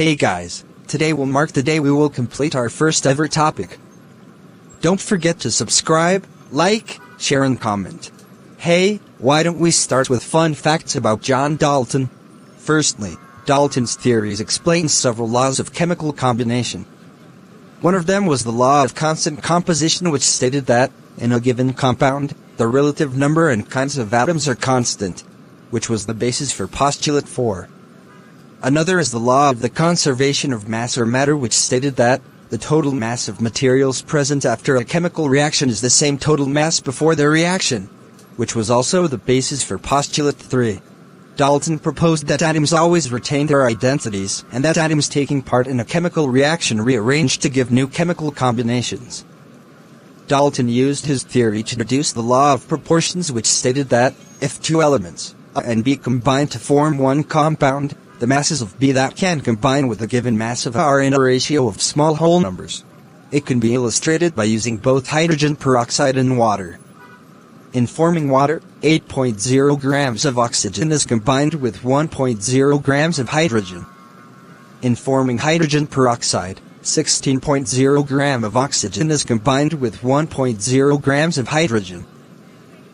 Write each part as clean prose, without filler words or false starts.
Hey guys, today will mark the day we will complete our first ever topic. Don't forget to subscribe, like, share and comment. Hey, why don't we start with fun facts about John Dalton? Firstly, Dalton's theories explain several laws of chemical combination. One of them was the law of constant composition, which stated that, in a given compound, the relative number and kinds of atoms are constant, which was the basis for postulate 4. Another is the law of the conservation of mass or matter, which stated that the total mass of materials present after a chemical reaction is the same total mass before the reaction, which was also the basis for postulate 3. Dalton proposed that atoms always retain their identities, and that atoms taking part in a chemical reaction rearrange to give new chemical combinations. Dalton used his theory to deduce the law of proportions, which stated that, if two elements, A and B, combine to form one compound, the masses of B that can combine with a given mass of A are in a ratio of small whole numbers. It can be illustrated by using both hydrogen peroxide and water. In forming water, 8.0 grams of oxygen is combined with 1.0 grams of hydrogen. In forming hydrogen peroxide, 16.0 gram of oxygen is combined with 1.0 grams of hydrogen.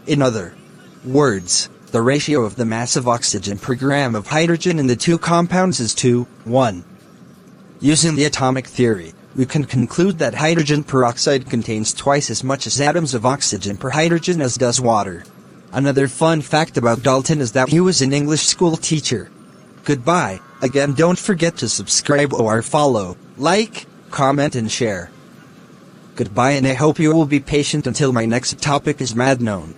In other words, the ratio of the mass of oxygen per gram of hydrogen in the two compounds is 2:1. Using the atomic theory, we can conclude that hydrogen peroxide contains twice as much as atoms of oxygen per hydrogen as does water. Another fun fact about Dalton is that he was an English school teacher. Goodbye. Again, don't forget to subscribe or follow, like, comment and share. Goodbye, and I hope you will be patient until my next topic is made known.